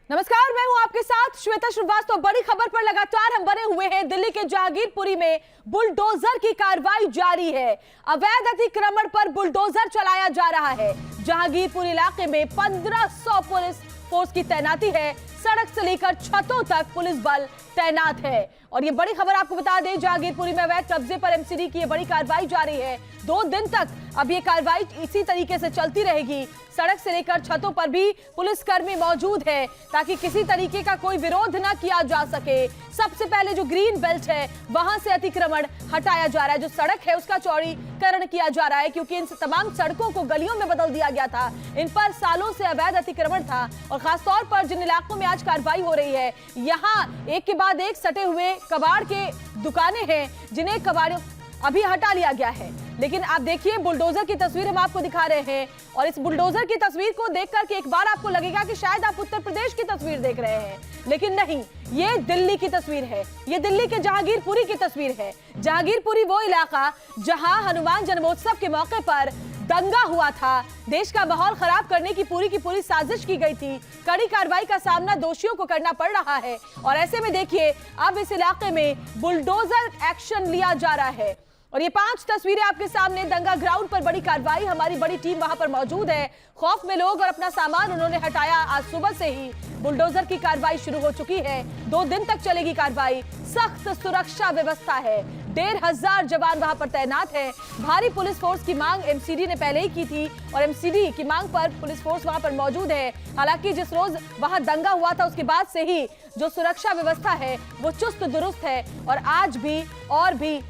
नमस्कार, मैं हूं आपके साथ श्वेता श्रीवास्तव। बड़ी खबर पर लगातार हम बने हुए हैं। दिल्ली के जहांगीरपुरी में बुलडोजर की कार्रवाई जारी है। अवैध अतिक्रमण पर बुलडोजर चलाया जा रहा है। जहांगीरपुर इलाके में 1500 पुलिस फोर्स की तैनाती है। सड़क से लेकर छतों तक पुलिस बल तैनात है। और ये बड़ी खबर आपको बता दें, जहांगीरपुरी में अवैध कब्जे पर एमसीडी की ये बड़ी कार्रवाई जारी है। 2 दिन तक अब ये कार्रवाई इसी तरीके से चलती रहेगी। सड़क से लेकर छतों पर भी पुलिसकर्मी मौजूद है ताकि किसी तरीके का कोई विरोध न किया जा सके। सबसे पहले जो ग्रीन बेल्ट है वहां से अतिक्रमण हटाया जा रहा है। जो सड़क है उसका चौड़ीकरण किया जा रहा है क्योंकि इन तमाम सड़कों को गलियों में बदल दिया गया था। इन पर सालों से अवैध अतिक्रमण था और खासतौर पर जिन इलाकों में आज कार्रवाई हो रही है, यहाँ एक के बाद एक सटे हुए कबाड़ के दुकानें हैं जिन्हें कबाड़ियों अभी हटा लिया गया है। लेकिन आप देखिए, बुलडोजर की तस्वीर हम आपको दिखा रहे हैं और इस बुलडोजर की तस्वीर को देखकर के एक बार आपको लगेगा कि शायद आप उत्तर प्रदेश की तस्वीर देख रहे हैं, लेकिन नहीं, ये दिल्ली की तस्वीर है। ये दिल्ली के जहांगीरपुरी की तस्वीर है। जहांगीरपुरी वो इलाका जहां हनुमान जन्मोत्सव के मौके पर दंगा हुआ था। देश का माहौल खराब करने की पूरी साजिश की गई थी। कड़ी कार्रवाई का सामना दोषियों को करना पड़ रहा है और ऐसे में देखिए, अब इस इलाके में बुलडोजर एक्शन लिया जा रहा है। और ये 5 तस्वीरें आपके सामने। दंगा ग्राउंड पर बड़ी कार्रवाई, हमारी बड़ी टीम वहां पर मौजूद है। खौफ में लोग और अपना सामान उन्होंने हटाया। आज सुबह से ही बुलडोजर की कार्रवाई शुरू हो चुकी है। 2 दिन तक चलेगी कार्रवाई। सख्त सुरक्षा व्यवस्था है। 1500 जवान वहां पर तैनात है। भारी पुलिस फोर्स की मांग एमसीडी ने पहले ही की थी और एमसीडी की मांग पर पुलिस फोर्स वहां पर मौजूद है। हालांकि जिस रोज वहां दंगा हुआ था उसके बाद से ही जो सुरक्षा व्यवस्था है वो चुस्त दुरुस्त है और आज भी और भी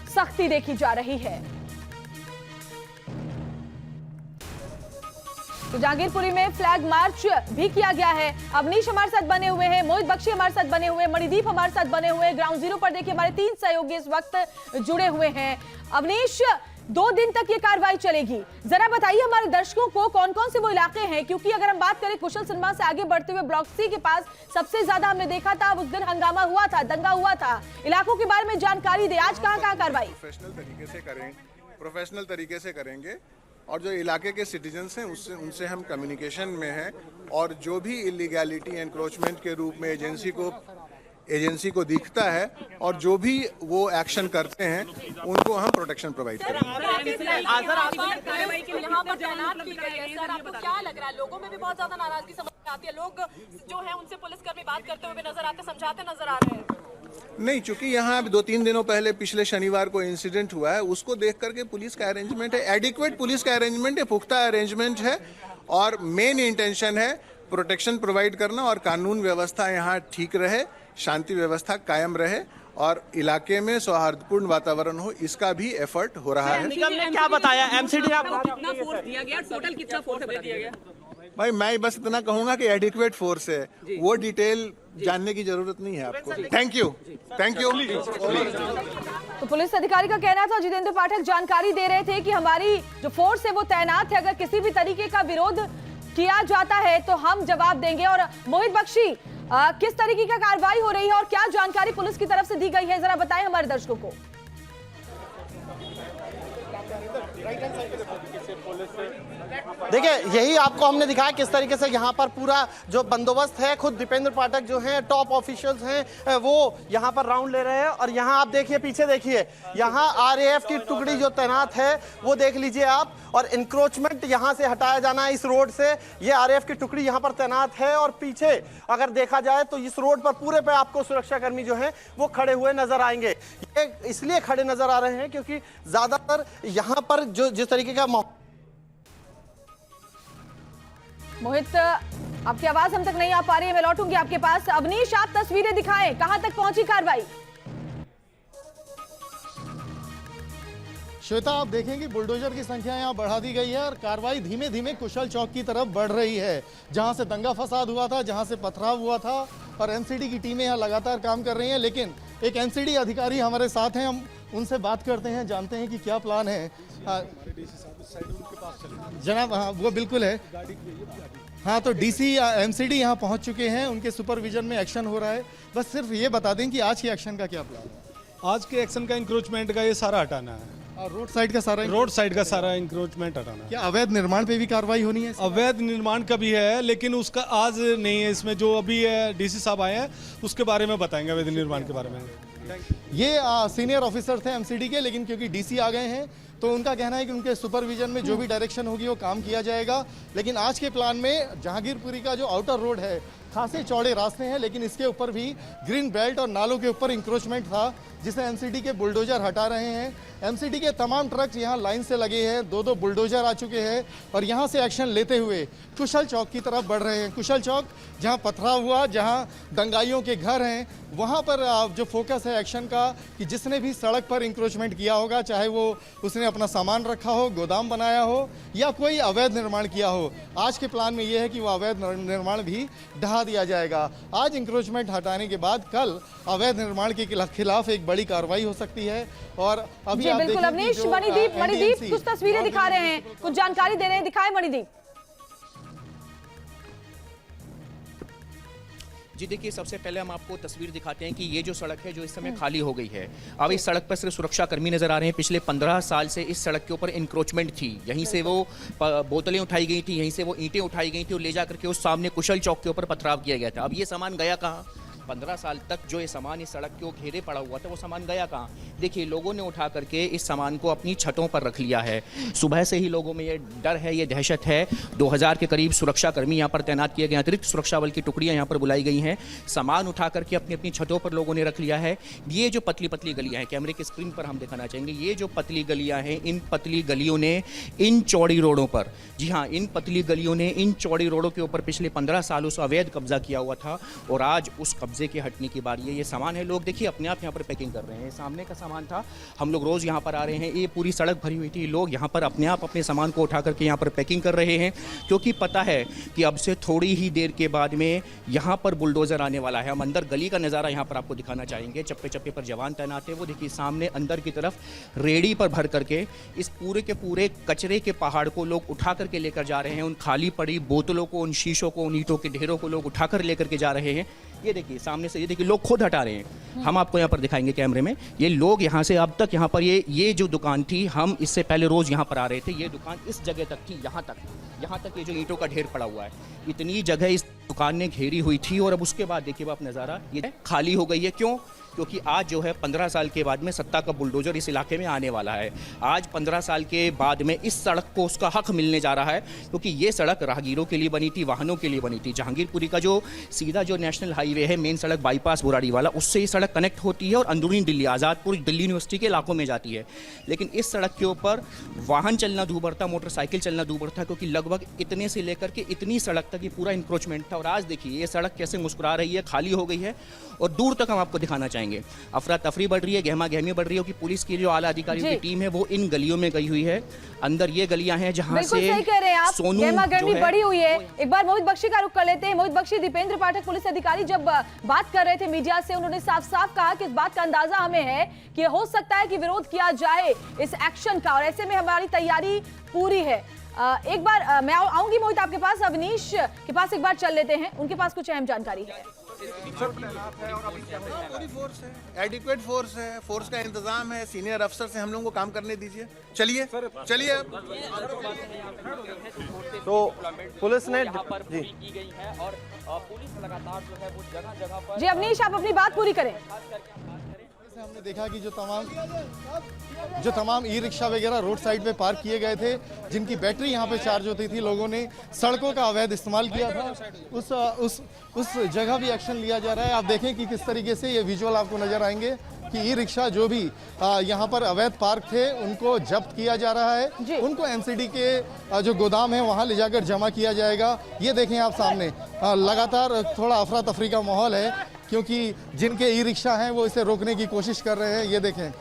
सख्ती देखी जा रही है। तो जहांगीरपुरी में फ्लैग मार्च भी किया गया है। अवनीश हमारे साथ बने हुए हैं, मोहित बख्शी हमारे साथ बने हुए हैं, मणिदीप हमारे साथ बने हुए हैं। ग्राउंड जीरो पर देखिए हमारे 3 सहयोगी इस वक्त जुड़े हुए हैं। अवनीश, 2 दिन तक ये कार्रवाई चलेगी। जरा बताइए हमारे दर्शकों को कौन कौन से वो इलाके हैं, क्योंकि अगर हम बात करें कुशल सिनेमा से आगे बढ़ते हुए ब्लॉक सी के पास सबसे ज्यादा हमने देखा था, उस दिन हंगामा हुआ था, दंगा हुआ था। इलाकों के बारे में जानकारी दे, आज कहां कार्रवाई? प्रोफेशनल तरीके से करेंगे और जो इलाके के सिटीजन्स हैं उनसे हम कम्युनिकेशन में हैं और जो भी इलीगैलिटी एनक्रोचमेंट के रूप में एजेंसी को दिखता है और जो भी वो एक्शन करते हैं उनको हम प्रोटेक्शन प्रोवाइड करेंगे। आपको क्या लग रहा है? लोगों में भी बहुत ज्यादा नाराजगी समझ में आती है। लोग जो है उनसे पुलिसकर्मी बात करते हुए नजर आते, समझाते नजर आ रहे हैं। नहीं, चूंकि यहाँ 2-3 दिनों पहले पिछले शनिवार को इंसिडेंट हुआ है, उसको देख करके पुलिस का अरेंजमेंट है, एडिक्वेट पुलिस का अरेंजमेंट है, पुख्ता अरेंजमेंट है और मेन इंटेंशन है प्रोटेक्शन प्रोवाइड करना और कानून व्यवस्था यहाँ ठीक रहे, शांति व्यवस्था कायम रहे और इलाके में सौहार्दपूर्ण वातावरण हो, इसका भी एफर्ट हो रहा है। निगम ने क्या बताया? एमसीडी आपको कितना फोर्स दिया गया? टोटल कितना फोर्स दिया गया? भाई मैं बस इतना कहूंगा कि एडिक्वेट फोर्स है, वो डिटेल जानने की जरूरत नहीं है आपको। Thank you. तो पुलिस अधिकारी का कहना था, जितेंद्र पाठक जानकारी दे रहे थे कि हमारी जो फोर्स है वो तैनात है, अगर किसी भी तरीके का विरोध किया जाता है तो हम जवाब देंगे। और मोहित बख्शी, किस तरीके का कार्रवाई हो रही है और क्या जानकारी पुलिस की तरफ से दी गई है, जरा बताएं हमारे दर्शकों को। देखिए, यही आपको हमने दिखाया किस तरीके से यहाँ पर पूरा जो बंदोबस्त है। खुद दीपेंद्र पाठक जो हैं, टॉप ऑफिशियल्स हैं, वो यहाँ पर राउंड ले रहे हैं। और यहाँ आप देखिए, पीछे देखिए, यहाँ आरएएफ की टुकड़ी जो तैनात है वो देख लीजिए आप। और इंक्रोचमेंट यहाँ से हटाया जाना है इस रोड से, ये आरएएफ की टुकड़ी यहाँ पर तैनात है। और पीछे अगर देखा जाए तो इस रोड पर पूरे पे आपको सुरक्षाकर्मी जो हैं वो खड़े हुए नजर आएंगे। ये इसलिए खड़े नजर आ रहे हैं क्योंकि ज्यादातर यहाँ पर जो जिस तरीके का मोहित, आपकी आवाज हम तक नहीं आ पा रही है, मैं लौटूंगी आपके पास। अवनीश, आप तस्वीरें दिखाएं, कहां तक पहुंची कार्रवाई? श्वेता, आप देखेंगे बुलडोजर की संख्या यहाँ बढ़ा दी गई है और कार्रवाई धीमे धीमे कुशल चौक की तरफ बढ़ रही है, जहां से दंगा फसाद हुआ था, जहां से पथराव हुआ था। और एनसीडी की टीमें यहाँ लगातार काम कर रही हैं। लेकिन एक एनसीडी अधिकारी हमारे साथ हैं, हम उनसे बात करते हैं, जानते हैं कि क्या प्लान है। जनाब, हाँ वो बिल्कुल है। हाँ, तो डीसी एमसीडी यहाँ पहुँच चुके हैं, उनके सुपरविजन में एक्शन हो रहा है। बस सिर्फ ये बता दें कि आज के एक्शन का क्या प्लान है? आज के एक्शन का इंक्रोचमेंट का ये सारा हटाना है। और रोड साइड का सारा रोड साइड का सारा इंक्रोचमेंट हटाना। क्या अवैध निर्माण पे भी कार्रवाई होनी है? अवैध निर्माण का भी है, लेकिन उसका आज नहीं है। इसमें जो अभी डीसी साहब आए हैं उसके बारे में बताएंगे, अवैध निर्माण के बारे में। ये सीनियर ऑफिसर थे एमसीडी के, लेकिन क्योंकि डीसी आ गए हैं तो उनका कहना है कि उनके सुपरविजन में जो भी डायरेक्शन होगी वो काम किया जाएगा। लेकिन आज के प्लान में जहांगीरपुरी का जो आउटर रोड है, खासे चौड़े रास्ते हैं, लेकिन इसके ऊपर भी ग्रीन बेल्ट और नालों के ऊपर इंक्रोचमेंट था, जिसे एमसीडी के बुलडोजर हटा रहे हैं। एमसीडी के तमाम ट्रक यहाँ लाइन से लगे हैं, दो बुलडोजर आ चुके हैं और यहाँ से एक्शन लेते हुए कुशल चौक की तरफ बढ़ रहे हैं। कुशल चौक जहाँ पथराव हुआ, जहाँ दंगाइयों के घर हैं, वहाँ पर जो फोकस है एक्शन का कि जिसने भी सड़क पर इंक्रोचमेंट किया होगा, चाहे वो उसने अपना सामान रखा हो, गोदाम बनाया हो या कोई अवैध निर्माण किया हो, आज के प्लान में ये है कि वो अवैध निर्माण भी ढहा दिया जाएगा। आज इंक्रोचमेंट हटाने के बाद कल अवैध निर्माण के खिलाफ एक बड़ी कार्रवाई हो सकती है। और अभी आप बिल्कुल अवनीश, मणिदीप कुछ तस्वीरें दिखा रहे हैं, कुछ जानकारी दे रहे हैं, दिखाए मणिदीप। जी देखिए, सबसे पहले हम आपको तस्वीर दिखाते हैं कि ये जो सड़क है जो इस समय खाली हो गई है। अब इस सड़क पर सिर्फ सुरक्षा कर्मी नजर आ रहे हैं। पिछले 15 साल से इस सड़क के ऊपर इंक्रोचमेंट थी, यहीं से वो बोतलें उठाई गई थी, यहीं से वो ईंटें उठाई गई थी और ले जाकर के उस सामने कुशल चौक के ऊपर पथराव किया गया था। अब ये सामान गया कहाँ? 15 साल तक जो ये सामान इस सड़क के घेरे पड़ा हुआ था, वो सामान गया कहाँ? देखिए, लोगों ने उठा करके इस सामान को अपनी छतों पर रख लिया है। सुबह से ही लोगों में ये डर है, ये दहशत है। 2000 के करीब सुरक्षा कर्मी यहाँ पर तैनात किए गए, अतिरिक्त सुरक्षा बल की टुकड़ियाँ यहाँ पर बुलाई गई हैं। सामान उठा करके अपनी अपनी छतों पर लोगों ने रख लिया है। ये जो पतली पतली गलियाँ हैं, कैमरे की स्क्रीन पर हम दिखाना चाहेंगे, ये जो पतली गलियाँ हैं, इन पतली गलियों ने इन चौड़ी रोडों पर, जी हाँ, इन पतली गलियों ने इन चौड़ी रोडों के ऊपर पिछले 15 सालों से अवैध कब्जा किया हुआ था और आज उस कब्जे के हटने की बारी है। ये सामान है, लोग देखिए अपने आप यहाँ पर पैकिंग कर रहे हैं। सामने का सामान था, हम लोग रोज यहाँ पर आ रहे हैं, ये पूरी सड़क भरी हुई थी, लोग यहाँ पर अपने आप अपने सामान को उठा करके यहाँ पर पैकिंग कर रहे हैं, क्योंकि पता है कि अब से थोड़ी ही देर के बाद में यहाँ पर बुलडोजर आने वाला है। हम अंदर गली का नज़ारा यहाँ पर आपको दिखाना चाहेंगे। चप्पे चप्पे पर जवान तैनात है, वो देखिए सामने अंदर की तरफ रेडी पर भर करके इस पूरे के पूरे कचरे के पहाड़ को लोग उठा करके लेकर जा रहे हैं। उन खाली पड़ी बोतलों को, उन शीशों को, उन ईंटों के ढेरों को लोग उठाकर लेकर के जा रहे हैं। ये देखिए सामने से, ये देखिए लोग खुद हटा रहे हैं। हम आपको यहाँ पर दिखाएंगे कैमरे में। ये लोग यहाँ से अब तक यहाँ पर ये जो दुकान थी, हम इससे पहले रोज यहाँ पर आ रहे थे, ये दुकान इस जगह तक थी, यहाँ तक ये जो ईंटों का ढेर पड़ा हुआ है, इतनी जगह इस दुकान ने घेरी हुई थी। और अब उसके बाद देखिए आप नज़ारा, ये खाली हो गई है। क्यों? क्योंकि आज जो है 15 साल के बाद में सत्ता का बुलडोजर इस इलाके में आने वाला है। आज 15 साल के बाद में इस सड़क को उसका हक मिलने जा रहा है, क्योंकि ये सड़क राहगीरों के लिए बनी थी, वाहनों के लिए बनी थी। जहांगीरपुरी का जो सीधा जो नेशनल हाईवे है, मेन सड़क बाईपास बुराड़ी वाला, उससे ये सड़क कनेक्ट होती है और अंदरूनी दिल्ली, आज़ादपुर दिल्ली यूनिवर्सिटी के इलाकों में जाती है। लेकिन इस सड़क के ऊपर वाहन चलना दूभर था, मोटरसाइकिल चलना दूभर था, क्योंकि लगभग इतने से लेकर के इतनी सड़क तक ये पूरा इंक्रोचमेंट था। और आज देखिए ये सड़क कैसे मुस्कुरा रही है, खाली हो गई है और दूर तक हम आपको दिखाना चाहेंगे। अफरा तफरी बढ़ रही है, गहमा गहमी बढ़ रही है कि पुलिस की जो आला अधिकारियों की टीम है वो इन गलियों में गई हुई है। अंदर ये गलियां हैं जहां से सही कह रहे हैं आप, सोनू गहमा गहमी बढ़ी हुई है। एक बार मोहित बख्शी का रुख कर लेते हैं। मोहित बख्शी, दीपेंद्र पाठक पुलिस अधिकारी जब बात कर रहे थे मीडिया से, उन्होंने साफ साफ कहा कि इस बात का अंदाजा हमें है कि हो सकता है कि विरोध किया जाए इस एक्शन का, और ऐसे में हमारी तैयारी पूरी है। एक बार मैं आऊंगी मोहित आपके पास, अवनीश के पास एक बार चल लेते हैं, उनके पास कुछ अहम जानकारी है। पूरी फोर्स है, एडिक्वेट फोर्स है, फोर्स का इंतजाम है, सीनियर अफसर से हम लोगों को काम करने दीजिए। चलिए चलिए। तो पुलिस ने जी की गई है और पुलिस लगातार जो है वो जगह जगह पर। जी अवनीश, आप अपनी बात पूरी करें। हमने देखा कि जो तमाम ई रिक्शा वगैरह रोड साइड पे पार्क किए गए थे, जिनकी बैटरी यहाँ पे चार्ज होती थी, लोगों ने सड़कों का अवैध इस्तेमाल किया था, उस जगह भी एक्शन लिया जा रहा है। आप देखें कि किस तरीके से ये विजुअल आपको नजर आएंगे कि ई रिक्शा जो भी यहाँ पर अवैध पार्क थे उनको जब्त किया जा रहा है, उनको एमसीडी के जो गोदाम है वहाँ ले जाकर जमा किया जाएगा। ये देखें आप सामने लगातार थोड़ा अफरा तफरी का माहौल है, क्योंकि जिनके ई रिक्शा हैं वो इसे रोकने की कोशिश कर रहे हैं। ये देखें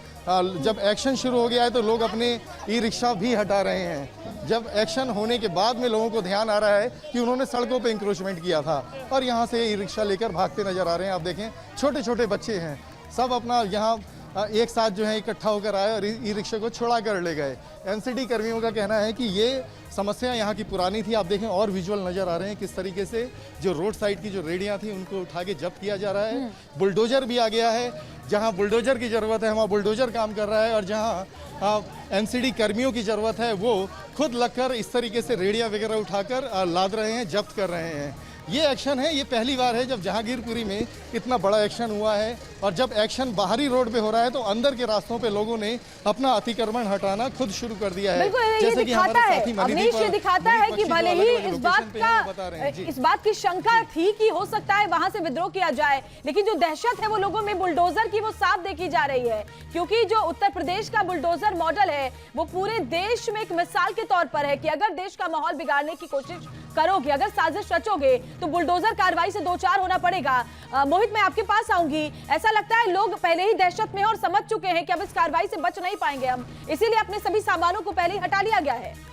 जब एक्शन शुरू हो गया है तो लोग अपने ई रिक्शा भी हटा रहे हैं। जब एक्शन होने के बाद में लोगों को ध्यान आ रहा है कि उन्होंने सड़कों पे इंक्रोचमेंट किया था और यहाँ से ई रिक्शा लेकर भागते नजर आ रहे हैं। आप देखें छोटे छोटे बच्चे हैं, सब अपना यहाँ एक साथ जो है इकट्ठा होकर आए और ई रिक्शा को छुड़ा कर ले गए। एमसीडी कर्मियों का कहना है कि ये समस्या यहाँ की पुरानी थी। आप देखें और विजुअल नज़र आ रहे हैं किस तरीके से जो रोड साइड की जो रेडियाँ थी उनको उठा के जब्त किया जा रहा है। बुलडोजर भी आ गया है। जहां बुलडोजर की ज़रूरत है वहाँ बुलडोजर काम कर रहा है, और जहां एमसीडी कर्मियों की ज़रूरत है वो खुद लगकर इस तरीके से रेडिया वगैरह उठाकर लाद रहे हैं, जब्त कर रहे हैं। ये एक्शन है, ये पहली बार है जब जहांगीरपुरी में इतना बड़ा एक्शन हुआ है। और जब एक्शन बाहरी रोड पे हो रहा है तो अंदर के रास्तों पे लोगों ने अपना अतिक्रमण हटाना खुद शुरू कर दिया है। बिल्कुल, ये जैसे कि दिखाता हमारे है साथी मनीदीप अवनीश, ये और दिखाता है कि बख्शी भले जो ही अलग-अलग इस लोकेशन बात पे हैं, वो बता रहे हैं। जी। इस बात की शंका थी कि हो सकता है वहां से विद्रोह किया जाए, लेकिन जो दहशत है वो लोगों में बुलडोजर की वो साफ देखी जा रही है। क्योंकि जो उत्तर प्रदेश का बुलडोजर मॉडल है वो पूरे देश में एक मिसाल के तौर पर है कि अगर देश का माहौल बिगाड़ने की कोशिश करोगे, अगर साजिश रचोगे तो बुलडोजर कार्रवाई से दो चार होना पड़ेगा। मोहित, मैं आपके पास आऊंगी। ऐसा लगता है लोग पहले ही दहशत में और समझ चुके हैं कि अब इस कार्रवाई से बच नहीं पाएंगे हम, इसीलिए अपने सभी सामानों को पहले ही हटा लिया गया है।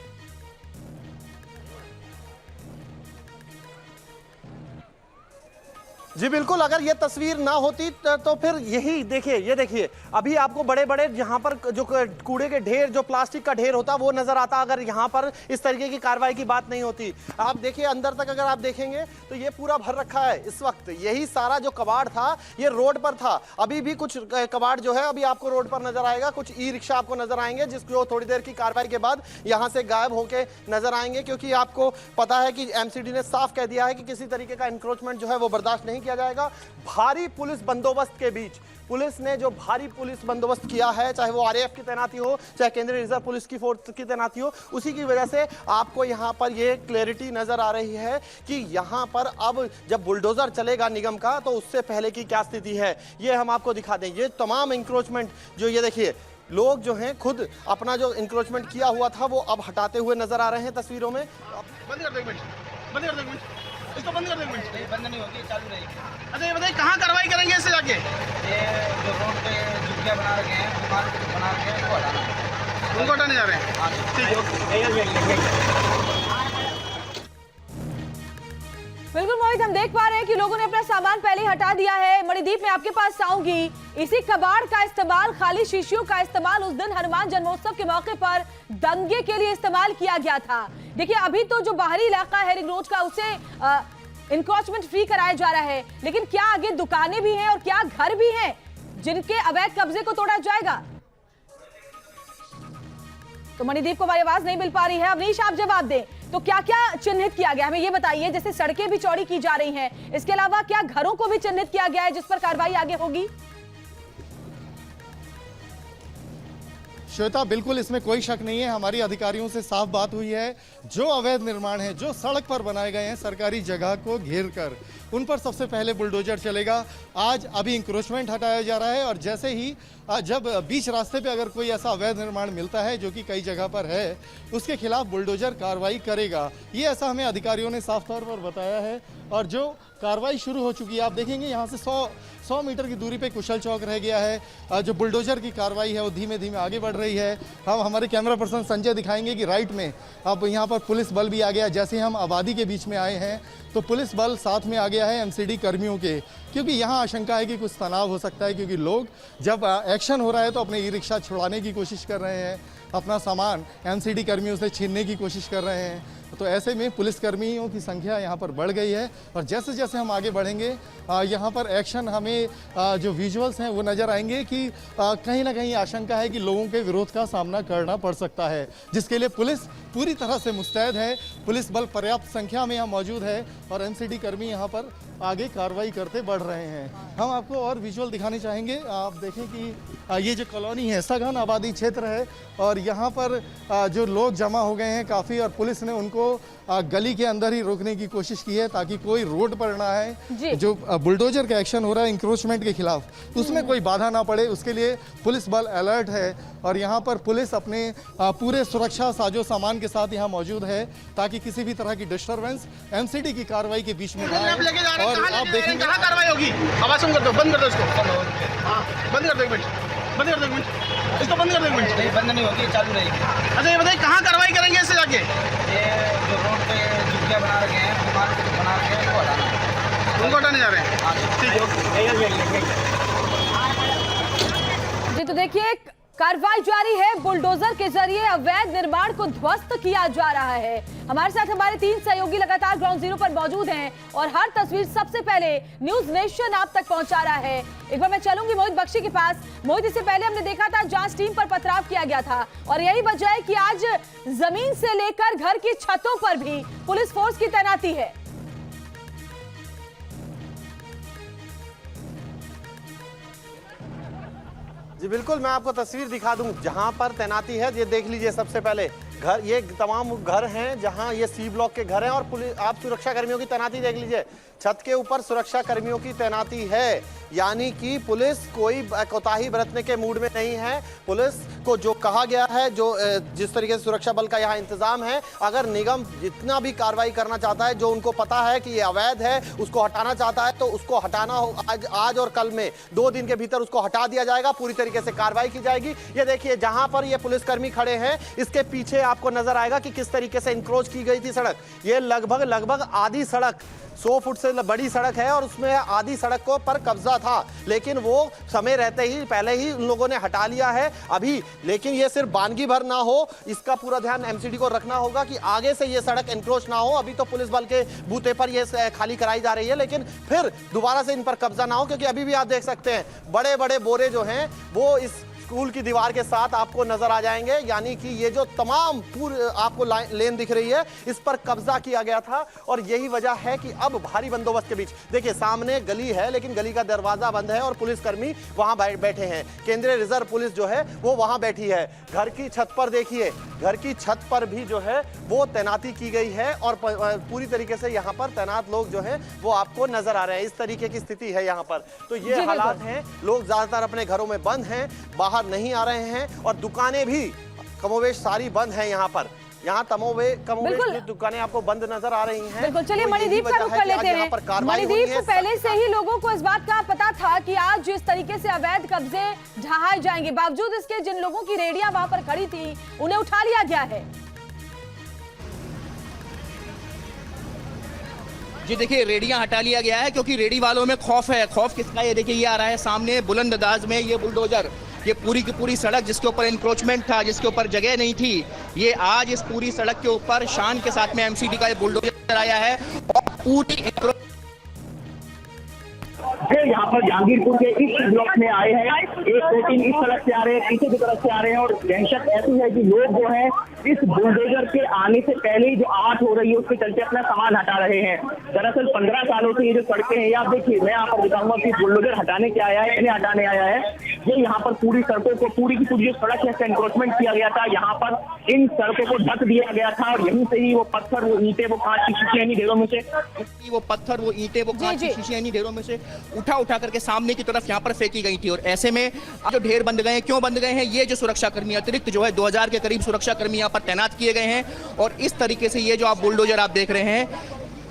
जी बिल्कुल, अगर ये तस्वीर ना होती तो फिर यही देखिए, ये देखिए अभी आपको बड़े बड़े यहाँ पर जो कूड़े के ढेर, जो प्लास्टिक का ढेर होता वो नजर आता अगर यहाँ पर इस तरीके की कार्रवाई की बात नहीं होती। आप देखिए अंदर तक अगर आप देखेंगे तो ये पूरा भर रखा है इस वक्त। यही सारा जो कबाड़ था ये रोड पर था। अभी भी कुछ कबाड़ जो है अभी आपको रोड पर नजर आएगा, कुछ ई रिक्शा आपको नजर आएंगे जिसको थोड़ी देर की कार्रवाई के बाद यहाँ से गायब होके नजर आएंगे, क्योंकि आपको पता है कि एमसीडी ने साफ कह दिया है कि किसी तरीके का इंक्रोचमेंट जो है वो बर्दाश्त नहीं किया जाएगा। भारी पुलिस बंदोबस्त के बीच पुलिस ने जो भारी पुलिस बंदोबस्त किया है, चाहे वो आरएएफ की तैनाती हो, चाहे केंद्रीय रिजर्व पुलिस की फोर्स की तैनाती हो, उसी की वजह से आपको यहाँ पर ये क्लैरिटी नजर आ रही है कि यहाँ पर अब जब बुलडोजर चलेगा निगम का तो उससे पहले की क्या स्थिति है ये हम आपको दिखा दें। ये तमाम इंक्रोचमेंट जो ये देखिए लोग जो हैं खुद अपना जो इंक्रोचमेंट किया हुआ था वो अब हटाते हुए नजर आ रहे हैं तस्वीरों में। बंद कर दो एक मिनट, बंद कर दो एक मिनट, इसको बंद कर दो एक मिनट। नहीं, बंद नहीं होगी, चालू रहेगी। अच्छा ये बताइए कहाँ कार्रवाई करेंगे इससे जाके? ये जो रोड पे झुग्गियाँ बना रखे हैं, दुकान बना रखे हैं, उनको हटाना, उनको हटाने जा रहे हैं। हाँ ठीक है। बिल्कुल मोहित, हम देख पा रहे हैं कि लोगों ने अपना सामान पहले ही हटा दिया है। मणिदीप, मैं आपके पास आऊंगी। इसी कबाड़ का इस्तेमाल, खाली शीशियों का इस्तेमाल उस दिन हनुमान जन्मोत्सव के मौके पर दंगे के लिए इस्तेमाल किया गया था। देखिए अभी तो जो बाहरी इलाका है रिंग रोड का उसे इंक्रोचमेंट फ्री कराया जा रहा है, लेकिन क्या आगे दुकानें भी हैं और क्या घर भी हैं जिनके अवैध कब्जे को तोड़ा जाएगा? तो मणिदीप को हमारी आवाज नहीं मिल पा रही है। अवनीश, आप जवाब दें तो क्या क्या चिन्हित किया गया, हमें ये बताइए। जैसे सड़कें भी चौड़ी की जा रही हैं, इसके अलावा क्या घरों को भी चिन्हित किया गया है जिस पर कार्रवाई आगे होगी? श्वेता, बिल्कुल इसमें कोई शक नहीं है। हमारी अधिकारियों से साफ बात हुई है, जो अवैध निर्माण है, जो सड़क पर बनाए गए हैं सरकारी जगह को घेर कर, उन पर सबसे पहले बुलडोजर चलेगा। आज अभी इंक्रोचमेंट हटाया जा रहा है और जैसे ही जब बीच रास्ते पे अगर कोई ऐसा अवैध निर्माण मिलता है जो कि कई जगह पर है, उसके खिलाफ बुलडोजर कार्रवाई करेगा। ये ऐसा हमें अधिकारियों ने साफ तौर पर बताया है और जो कार्रवाई शुरू हो चुकी है। आप देखेंगे यहाँ से 100 मीटर की दूरी पे कुशल चौक रह गया है। जो बुलडोजर की कार्रवाई है वो धीमे धीमे आगे बढ़ रही है। हम हमारे कैमरा पर्सन संजय दिखाएंगे कि राइट में अब यहाँ पर पुलिस बल भी आ गया। जैसे हम आबादी के बीच में आए हैं तो पुलिस बल साथ में आ गया है एमसीडी कर्मियों के, क्योंकि यहाँ आशंका है कि कुछ तनाव हो सकता है, क्योंकि लोग जब एक्शन हो रहा है तो अपने ई रिक्शा छुड़ाने की कोशिश कर रहे हैं, अपना सामान एमसीडी कर्मियों से छीनने की कोशिश कर रहे हैं। तो ऐसे में पुलिसकर्मियों की संख्या यहाँ पर बढ़ गई है और जैसे जैसे हम आगे बढ़ेंगे यहाँ पर एक्शन हमें जो विजुअल्स हैं वो नज़र आएंगे कि कहीं ना कहीं आशंका है कि लोगों के विरोध का सामना करना पड़ सकता है, जिसके लिए पुलिस पूरी तरह से मुस्तैद है। पुलिस बल पर्याप्त संख्या में यहाँ मौजूद है और एमसीडी कर्मी यहाँ पर आगे कार्रवाई करते बढ़ रहे हैं। हम आपको और विजुअल दिखाने चाहेंगे। आप देखें कि ये जो कॉलोनी है सघन आबादी क्षेत्र है और यहाँ पर जो लोग जमा हो गए हैं काफ़ी, और पुलिस ने उनको गली के अंदर ही रोकने की कोशिश की है ताकि कोई रोड पर ना आए। जो बुलडोजर का एक्शन हो रहा है इंक्रोचमेंट के खिलाफ, उसमें कोई बाधा ना पड़े, उसके लिए पुलिस बल अलर्ट है और यहाँ पर पुलिस अपने पूरे सुरक्षा साजो सामान के साथ यहाँ मौजूद है ताकि किसी भी तरह की डिस्टर्बेंस एमसीडी की कार्रवाई के बीच में ना आए। और आप देखेंगे कहाँ कार्रवाई होगी। आवाज सुन कर दो, बंद कर दो इसको। हाँ बंद कर दो एक मिनट, बंद कर दो एक मिनट, इसको बंद कर दो एक मिनट। नहीं, बंद नहीं होगी, चालू रहेगी। अच्छा ये बताइए कहाँ कार्रवाई करेंगे इससे जाके? ये जो रोड पे झुग्गियाँ बना रखे हैं, दुकान बना रखे हैं, उनको हटाना, उनको हटाने जा रहे हैं। ठीक है। जी तो देखिए कार्रवाई जारी है। बुलडोजर के जरिए अवैध निर्माण को ध्वस्त किया जा रहा है। हमारे साथ हमारे 3 सहयोगी लगातार ग्राउंड जीरो पर मौजूद हैं और हर तस्वीर सबसे पहले न्यूज नेशन आप तक पहुंचा रहा है। एक बार मैं चलूंगी मोहित बख्शी के पास। मोहित, इससे पहले हमने देखा था जांच टीम पर पथराव किया गया था और यही वजह है कि आज जमीन से लेकर घर की छतों पर भी पुलिस फोर्स की तैनाती है। जी बिल्कुल, मैं आपको तस्वीर दिखा दूं जहां पर तैनाती है। ये देख लीजिए, सबसे पहले घर, ये तमाम घर हैं जहां ये सी ब्लॉक के घर हैं और पुलिस, आप सुरक्षा कर्मियों की तैनाती देख लीजिए। छत के ऊपर सुरक्षा कर्मियों की तैनाती है, यानी कि पुलिस कोई कोताही बरतने के मूड में नहीं है। पुलिस को जो कहा गया है, जो जिस तरीके से सुरक्षा बल का यहाँ इंतजाम है, अगर निगम जितना भी कार्रवाई करना चाहता है, जो उनको पता है कि ये अवैध है, उसको हटाना चाहता है, तो उसको हटाना हो। आज और कल में 2 दिन के भीतर उसको हटा दिया जाएगा, पूरी तरीके से कार्रवाई की जाएगी। ये देखिए, जहां पर ये पुलिसकर्मी खड़े हैं, इसके पीछे आपको नजर आएगा कि किस तरीके से इंक्रोच की गई थी सड़क। ये लगभग आधी सड़क, 100 फुट से बड़ी सड़क है और उसमें आधी सड़क को पर कब्जा था, लेकिन वो समय रहते ही पहले ही उन लोगों ने हटा लिया है अभी। लेकिन ये सिर्फ बानगी भर ना हो, इसका पूरा ध्यान एमसीडी को रखना होगा कि आगे से ये सड़क एनक्रोच ना हो। अभी तो पुलिस बल के बूते पर ये खाली कराई जा रही है, लेकिन फिर दोबारा से इन पर कब्जा ना हो, क्योंकि अभी भी आप देख सकते हैं बड़े बड़े बोरे जो हैं वो इस स्कूल की दीवार के साथ आपको नजर आ जाएंगे। यानी कि ये जो तमाम पूरी आपको लेन दिख रही है, इस पर कब्जा किया गया था और यही वजह है कि अब भारी बंदोबस्त के बीच, देखिए सामने गली है लेकिन गली का दरवाजा बंद है और पुलिसकर्मी वहां बैठे हैं। केंद्रीय रिजर्व पुलिस जो है वो वहां बैठी है। घर की छत पर देखिए, घर की छत पर भी जो है वो तैनाती की गई है और पूरी तरीके से यहाँ पर तैनात लोग जो है वो आपको नजर आ रहे हैं। इस तरीके की स्थिति है यहाँ पर। तो ये हालात हैं, लोग ज्यादातर अपने घरों में बंद हैं, बाहर नहीं आ रहे हैं और दुकानें भी कमोवेश सारी बंद हैं यहाँ पर। यहाँ कमोवेश दुकानें आपको बंद नजर आ रही हैं। बिल्कुल, चलिए मणिदीप का रुख कर लेते हैं। मणिदीप, पहले से ही लोगों को इस बात का पता था कि आज जिस तरीके से अवैध कब्जे ढहाए जाएंगे, बावजूद इसके जिन लोगों की रेडियां वहां पर खड़ी थी उन्हें उठा लिया गया है। जी देखिए, रेडियां हटा लिया गया है क्योंकि रेडी वालों में खौफ है। खौफ किसका? ये देखिए, ये आ रहा है सामने बुलंद अंदाज में ये बुलडोजर, ये पूरी की पूरी सड़क जिसके ऊपर इंक्रोचमेंट था, जिसके ऊपर जगह नहीं थी, ये आज इस पूरी सड़क के ऊपर शान के साथ में एमसीडी का ये बुलडोजर आया है और पूरी यहाँ पर जहांगीरपुर के इस ब्लॉक में आए हैं। 1-2-3 इस सड़क से आ रहे हैं, पीछे की तरफ से आ रहे हैं और दहशत ऐसी है कि लोग जो है इस बुलडोजर के आने से पहले ही जो आग हो रही है उसके चलते अपना सामान हटा रहे हैं। दरअसल 15 सालों से ये जो सड़कें हैं, आप देखिए, मैं यहाँ पर दिखाऊंगा कि बुलडोजर हटाने क्या आया है, इन्हें हटाने आया है। ये यहाँ पर पूरी सड़कों को, पूरी की पूरी जो सड़क है, एनक्रोचमेंट किया गया था। यहाँ पर इन सड़कों को ढक दिया गया था और यहीं से ही वो पत्थर, वो ईंटें, वो कांच की शीशियां इन्हीं ढेरों में से, वो पत्थर, वो ईंटें, वो कांच की शीशियां इन्हीं ढेरों में से उठा करके सामने की तरफ यहाँ पर फेंकी गई थी। और ऐसे में जो ढेर बंद गए हैं, क्यों बंद गए हैं? ये जो सुरक्षा कर्मी अतिरिक्त जो है 2000 के करीब सुरक्षा कर्मी यहाँ पर तैनात किए गए हैं और इस तरीके से ये जो आप बुलडोजर आप देख रहे हैं,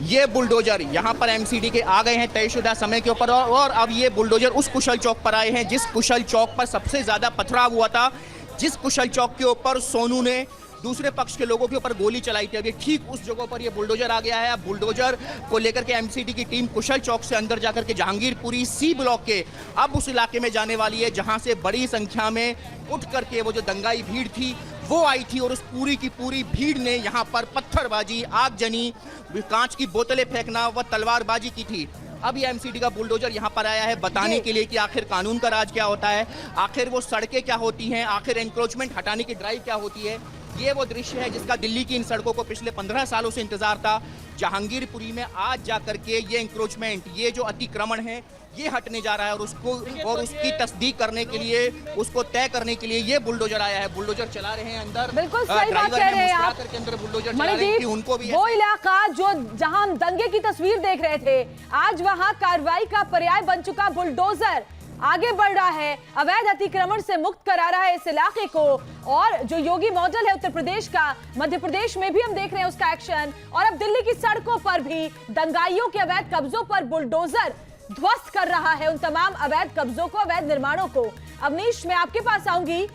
ये बुलडोजर यहाँ पर एमसीडी के आ गए हैं तयशुदा समय के ऊपर और अब ये बुलडोजर उस कुशल चौक पर आए हैं जिस कुशल चौक पर सबसे ज्यादा पथराव हुआ था, जिस कुशल चौक के ऊपर सोनू ने दूसरे पक्ष के लोगों के ऊपर गोली चलाई थी। अभी ठीक उस जगह पर ये बुलडोजर आ गया है। अब बुलडोजर को लेकर के एमसीडी की टीम कुशल चौक से अंदर जाकर के जहांगीरपुरी सी ब्लॉक के अब उस इलाके में जाने वाली है जहां से बड़ी संख्या में उठ करके वो जो दंगाई भीड़ थी वो आई थी और उस पूरी की पूरी भीड़ ने यहाँ पर पत्थरबाजी, आगजनी, कांच की बोतलें फेंकना व तलवारबाजी की थी। अब ये एमसीडी का बुलडोजर यहाँ पर आया है बताने के लिए कि आखिर कानून का राज क्या होता है, आखिर वो सड़कें क्या होती हैं, आखिर एनक्रोचमेंट हटाने की ड्राइव क्या होती है। ये वो दृश्य है जिसका दिल्ली की इन सड़कों को पिछले 15 सालों से इंतजार था। जहांगीरपुरी में आज जाकर के ये इंक्रोचमेंट, ये जो अतिक्रमण है, ये हटने जा रहा है और उसकी तस्दीक करने के लिए, उसको तय करने के लिए ये बुलडोजर आया है। बुलडोजर चला रहे हैं अंदर, बिल्कुल सही बात कह रहे हैं आप। अंदर बुलडोजर चला रहे हैं कि उनको भी वो इलाका जो जहां हम दंगे की तस्वीर देख रहे थे, आज वहां कार्रवाई का पर्याय बन चुका बुलडोजर आगे बढ़ रहा है, अवैध अतिक्रमण से मुक्त करा रहा है इस इलाके को। और जो योगी मॉडल है उत्तर प्रदेश का, मध्य प्रदेश में भी हम देख रहे हैं उसका एक्शन और अब दिल्ली की सड़कों पर भी दंगाइयों के अवैध कब्जों पर बुलडोजर ध्वस्त कर रहा है उन तमाम अवैध कब्जों को, अवैध निर्माणों को। अवनीश, मैं आपके पास आऊंगी,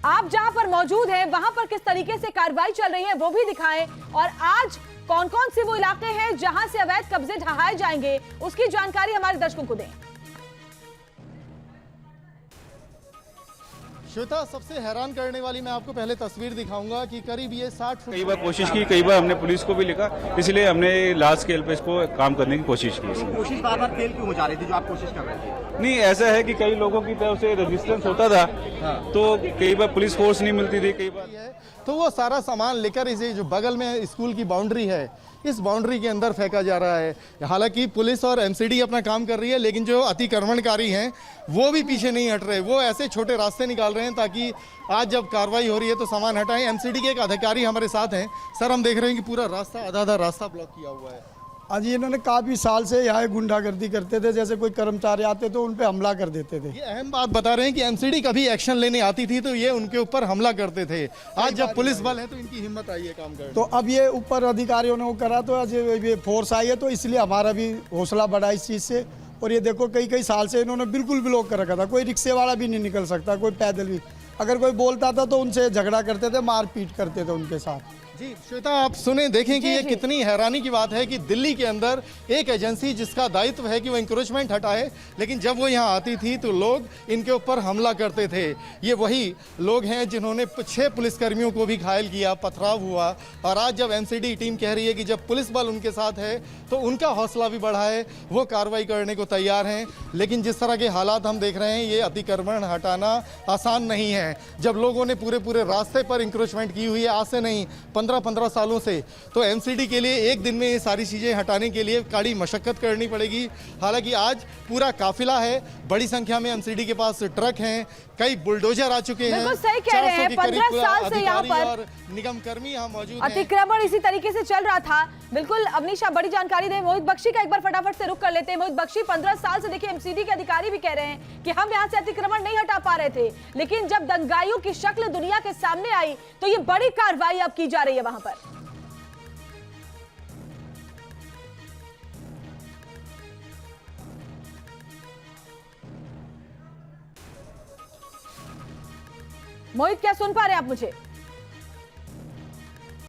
आप जहां पर मौजूद हैं वहां पर किस तरीके से कार्रवाई चल रही है वो भी दिखाएं और आज कौन कौन से वो इलाके हैं जहां से अवैध कब्जे ढहाए जाएंगे उसकी जानकारी हमारे दर्शकों को दें। श्वेता, सबसे हैरान करने वाली मैं आपको पहले तस्वीर दिखाऊंगा कि करीब ये 60 फुट कई बार कोशिश की, कई बार हमने पुलिस को भी लिखा, इसलिए हमने लार्ज स्केल पे इसको काम करने की कोशिश की। कोशिश बार बार फेल क्यों हो जा रही थी जो आप कोशिश कर रहे थे? नहीं, ऐसा है कि कई लोगों की तरफ से रेजिस्टेंस होता था, तो कई बार पुलिस फोर्स नहीं मिलती थी, कई बार तो वो सारा सामान लेकर इसे जो बगल में स्कूल की बाउंड्री है, इस बाउंड्री के अंदर फेंका जा रहा है। हालांकि पुलिस और एमसीडी अपना काम कर रही है, लेकिन जो अतिक्रमणकारी हैं वो भी पीछे नहीं हट रहे। वो ऐसे छोटे रास्ते निकाल रहे हैं ताकि आज जब कार्रवाई हो रही है तो सामान हटाएं। एमसीडी के एक अधिकारी हमारे साथ हैं। सर, हम देख रहे हैं कि पूरा रास्ता आधा रास्ता ब्लॉक किया हुआ है। आज इन्होंने काफ़ी साल से यहाँ गुंडागर्दी करते थे, जैसे कोई कर्मचारी आते तो उन पे हमला कर देते थे। ये अहम बात बता रहे हैं कि एमसीडी कभी एक्शन लेने आती थी तो ये उनके ऊपर हमला करते थे। आज जब पुलिस बल है तो इनकी हिम्मत आई है काम करने। तो अब ये ऊपर अधिकारियों ने वो करा तो आज ये फोर्स आई है, तो इसलिए हमारा भी हौसला बढ़ा इस चीज़ से। और ये देखो कई साल से इन्होंने बिल्कुल ब्लॉक कर रखा था, कोई रिक्शे वाला भी नहीं निकल सकता, कोई पैदल भी। अगर कोई बोलता था तो उनसे झगड़ा करते थे, मारपीट करते थे उनके साथ। जी श्वेता, आप सुने, देखें कि ये कितनी हैरानी की बात है कि दिल्ली के अंदर एक एजेंसी जिसका दायित्व है कि वो इंक्रोचमेंट हटाए, लेकिन जब वो यहाँ आती थी तो लोग इनके ऊपर हमला करते थे। ये वही लोग हैं जिन्होंने 6 पुलिसकर्मियों को भी घायल किया, पथराव हुआ। और आज जब एमसीडी टीम कह रही है कि जब पुलिस बल उनके साथ है तो उनका हौसला भी बढ़ा है, वो कार्रवाई करने को तैयार हैं। लेकिन जिस तरह के हालात हम देख रहे हैं, ये अतिक्रमण हटाना आसान नहीं है। जब लोगों ने पूरे रास्ते पर इंक्रोचमेंट की हुई है, आज से नहीं 15 सालों से, तो एमसीडी के लिए एक दिन में ये सारी चीजें हटाने के लिए कड़ी मशक्कत करनी पड़ेगी। हालांकि आज पूरा काफिला है, बड़ी संख्या में एमसीडी के पास ट्रक हैं, कई बुलडोजर आ चुके हैं। बिल्कुल सही कह रहे हैं, 15 साल से यहाँ पर और निगम कर्मी यहाँ मौजूद हैं। अतिक्रमण इसी तरीके से चल रहा था। बिल्कुल अवनीशा बड़ी जानकारी दे। मोहित बख्शी का एक बार फटाफट से रुक कर लेते हैं। मोहित बख्शी, 15 साल से देखिए एमसीडी के अधिकारी भी कह रहे हैं कि हम यहाँ से अतिक्रमण नहीं हटा पा रहे थे, लेकिन जब दंगाइयों की शक्ल दुनिया के सामने आई तो ये बड़ी कार्रवाई अब की जा रही है वहां पर। मोहित, क्या सुन पा रहे हैं आप मुझे?